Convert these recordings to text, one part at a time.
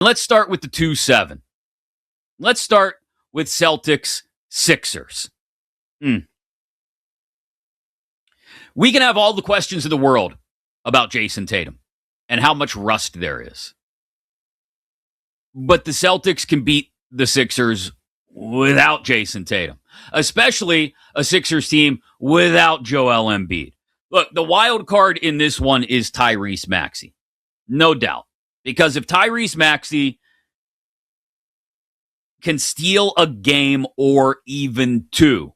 Let's start with the 2-7. Let's start with Celtics Sixers. We can have all the questions in the world about Jason Tatum and how much rust there is. But the Celtics can beat the Sixers without Jason Tatum, especially a Sixers team without Joel Embiid. Look, the wild card in this one is Tyrese Maxey. No doubt. Because if Tyrese Maxey can steal a game or even two,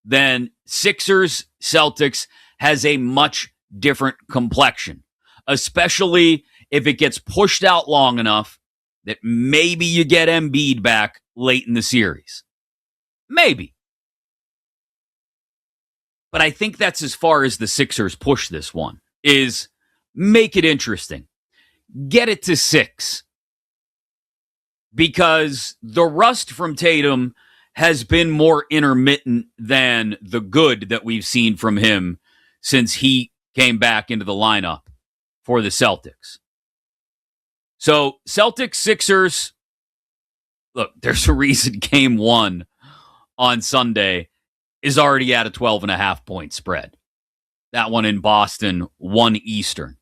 then Sixers Celtics has a much different complexion, especially if it gets pushed out long enough that maybe you get Embiid back late in the series. Maybe. But I think that's as far as the Sixers push this one, is make it interesting. Get it to 6. Because the rust from Tatum has been more intermittent than the good that we've seen from him since he came back into the lineup for the Celtics. So, Celtics, Sixers, look, there's a reason game 1 on Sunday is already at a 12.5-point spread. That one in Boston, 1 Eastern.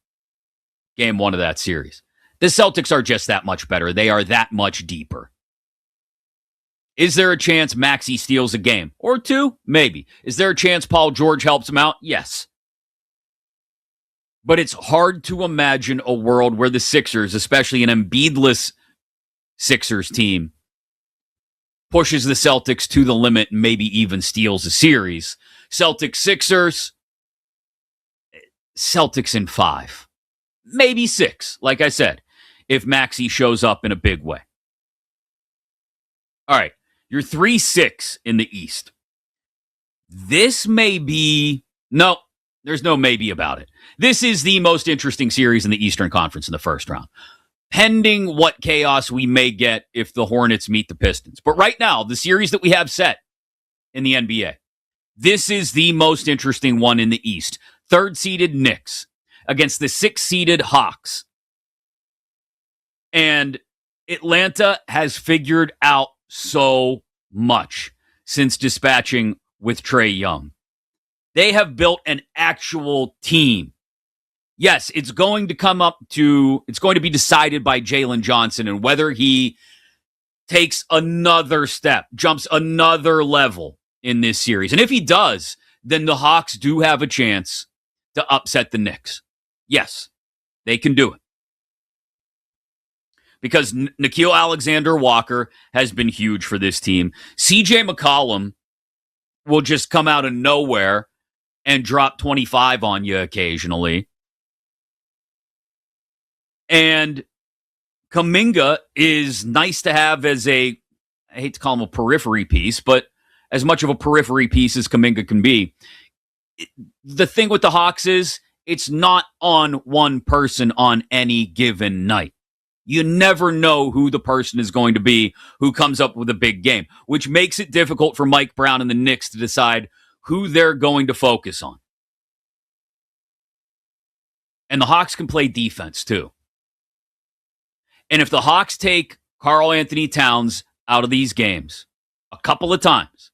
Game 1 of that series. The Celtics are just that much better. They are that much deeper. Is there a chance Maxey steals a game? Or 2? Maybe. Is there a chance Paul George helps him out? Yes. But it's hard to imagine a world where the Sixers, especially an Embiid-less Sixers team, pushes the Celtics to the limit and maybe even steals a series. Celtics, Sixers, Celtics in 5. Maybe 6, like I said, if Maxey shows up in a big way. All right, you're 3-6 in the East. This may be... No, there's no maybe about it. This is the most interesting series in the Eastern Conference in the first round, pending what chaos we may get if the Hornets meet the Pistons. But right now, the series that we have set in the NBA, this is the most interesting one in the East. 3rd-seeded Knicks against the 6th-seeded Hawks. And Atlanta has figured out so much since dispatching with Trae Young. They have built an actual team. Yes, it's going to be decided by Jalen Johnson and whether he takes another step, jumps another level in this series. And if he does, then the Hawks do have a chance to upset the Knicks. Yes, they can do it. Because Nickeil Alexander-Walker has been huge for this team. CJ McCollum will just come out of nowhere and drop 25 on you occasionally. And Kuminga is nice to have as I hate to call him a periphery piece, but as much of a periphery piece as Kuminga can be. The thing with the Hawks is it's not on one person on any given night. You never know who the person is going to be who comes up with a big game, which makes it difficult for Mike Brown and the Knicks to decide who they're going to focus on. And the Hawks can play defense too. And if the Hawks take Karl Anthony Towns out of these games a couple of times,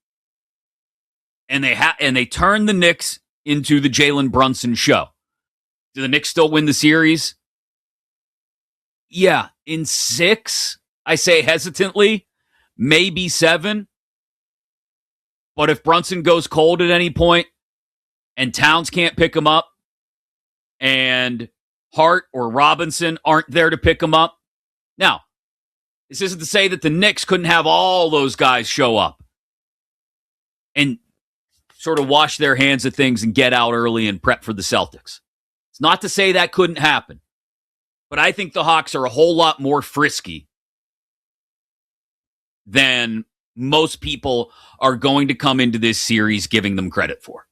and they turn the Knicks into the Jalen Brunson show, do the Knicks still win the series? Yeah, in 6, I say hesitantly, maybe 7. But if Brunson goes cold at any point and Towns can't pick him up and Hart or Robinson aren't there to pick him up. Now, this isn't to say that the Knicks couldn't have all those guys show up and sort of wash their hands of things and get out early and prep for the Celtics. It's not to say that couldn't happen. But I think the Hawks are a whole lot more frisky than most people are going to come into this series giving them credit for.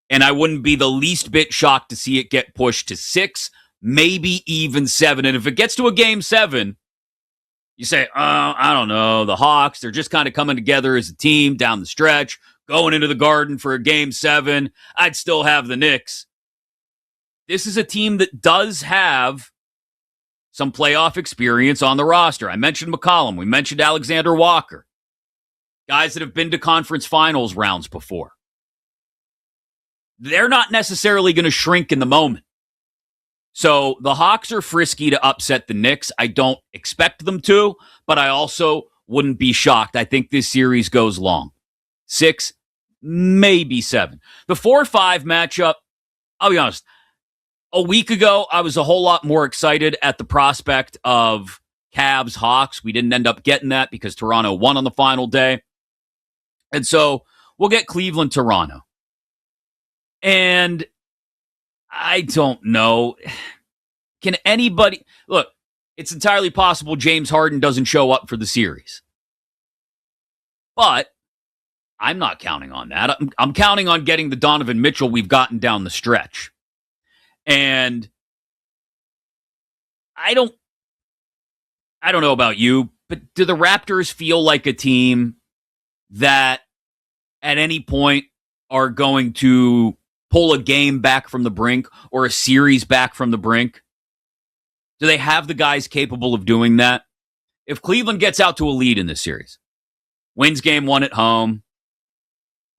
And I wouldn't be the least bit shocked to see it get pushed to 6, maybe even 7. And if it gets to a game 7, you say, I don't know, the Hawks, they're just kind of coming together as a team down the stretch, going into the Garden for a game 7. I'd still have the Knicks. This is a team that does have some playoff experience on the roster. I mentioned McCollum. We mentioned Alexander Walker. Guys that have been to conference finals rounds before. They're not necessarily going to shrink in the moment. So the Hawks are frisky to upset the Knicks. I don't expect them to, but I also wouldn't be shocked. I think this series goes long. 6, maybe 7. The 4-5 matchup, I'll be honest, a week ago, I was a whole lot more excited at the prospect of Cavs Hawks. We didn't end up getting that because Toronto won on the final day. And so we'll get Cleveland, Toronto. And I don't know. Can anybody... Look, it's entirely possible James Harden doesn't show up for the series. But I'm not counting on that. I'm counting on getting the Donovan Mitchell we've gotten down the stretch. And I don't know about you, but do the Raptors feel like a team that at any point are going to pull a game back from the brink or a series back from the brink? Do they have the guys capable of doing that? If Cleveland gets out to a lead in this series, wins game 1 at home,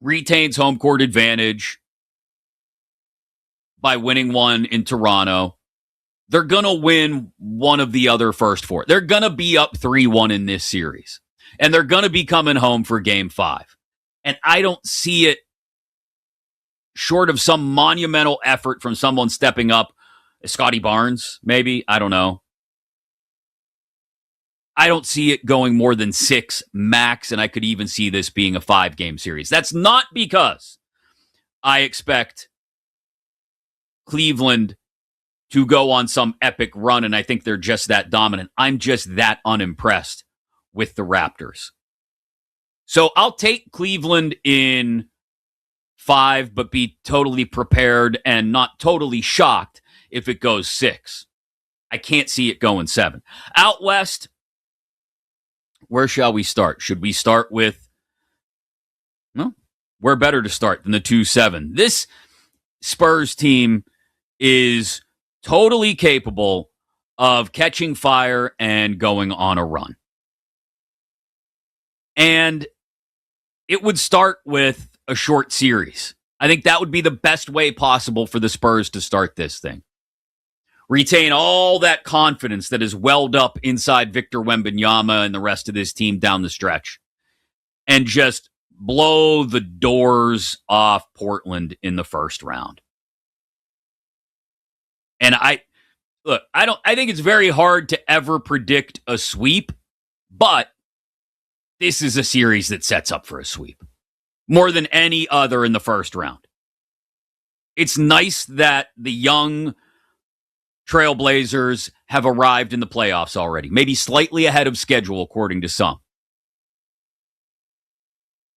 retains home court advantage by winning one in Toronto, they're going to win one of the other first 4. They're going to be up 3-1 in this series. And they're going to be coming home for game 5. And I don't see it short of some monumental effort from someone stepping up. Scotty Barnes, maybe? I don't know. I don't see it going more than 6 max, and I could even see this being a 5-game series. That's not because I expect Cleveland to go on some epic run, and I think they're just that dominant. I'm just that unimpressed with the Raptors. So I'll take Cleveland in 5, but be totally prepared and not totally shocked if it goes 6. I can't see it going 7. Out west, where shall we start? Should we start with... No, we're better to start than the 2-7. This Spurs team is totally capable of catching fire and going on a run. And it would start with a short series. I think that would be the best way possible for the Spurs to start this thing. Retain all that confidence that is welled up inside Victor Wembanyama and the rest of this team down the stretch. And just blow the doors off Portland in the first round. And I think it's very hard to ever predict a sweep, but this is a series that sets up for a sweep more than any other in the first round. It's nice that the young Trailblazers have arrived in the playoffs already, maybe slightly ahead of schedule, according to some.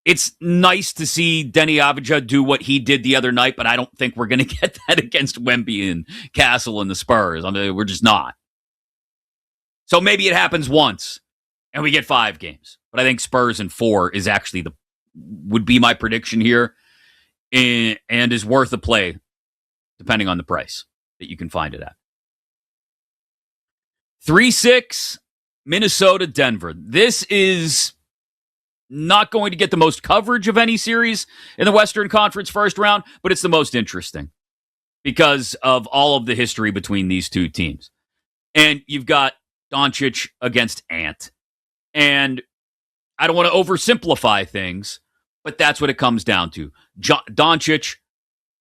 It's nice to see Denny Avdija do what he did the other night, but I don't think we're going to get that against Wemby and Castle and the Spurs. I mean, we're just not. So maybe it happens once, and we get 5 games. But I think Spurs in 4 is actually would be my prediction here, and is worth a play, depending on the price that you can find it at. 3-6, Minnesota, Denver. This is not going to get the most coverage of any series in the Western Conference first round, but it's the most interesting because of all of the history between these two teams. And you've got Doncic against Ant. And I don't want to oversimplify things, but that's what it comes down to. Doncic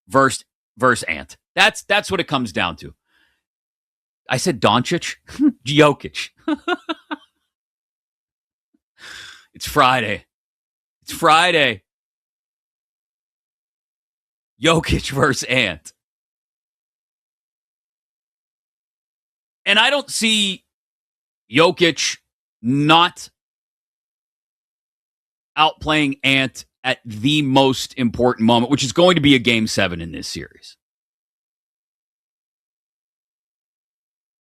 versus Ant. That's what it comes down to. I said Doncic? Jokic. It's Friday. It's Friday. Jokic versus Ant. And I don't see Jokic not outplaying Ant at the most important moment, which is going to be a Game 7 in this series.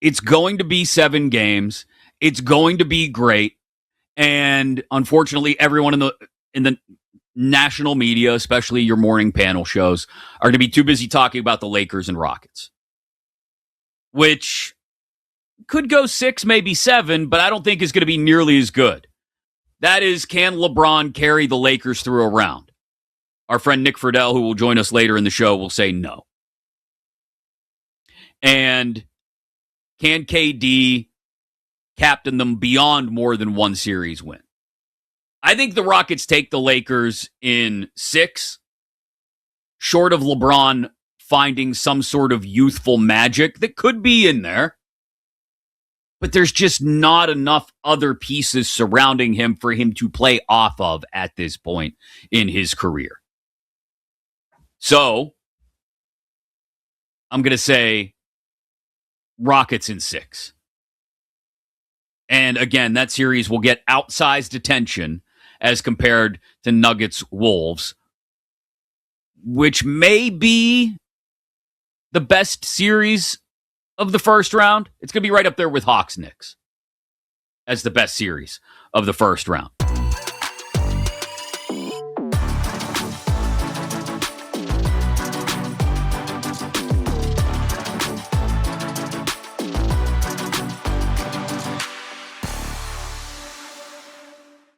It's going to be 7 games. It's going to be great. And unfortunately, everyone in the national media, especially your morning panel shows, are going to be too busy talking about the Lakers and Rockets. Which, could go 6, maybe 7, but I don't think is going to be nearly as good. That is, can LeBron carry the Lakers through a round? Our friend Nick Friedel, who will join us later in the show, will say no. And can KD captain them beyond more than one series win? I think the Rockets take the Lakers in 6, short of LeBron finding some sort of youthful magic that could be in there. But there's just not enough other pieces surrounding him for him to play off of at this point in his career. So, I'm going to say Rockets in 6. And again, that series will get outsized attention as compared to Nuggets Wolves, which may be the best series of the first round. It's going to be right up there with Hawks Knicks as the best series of the first round.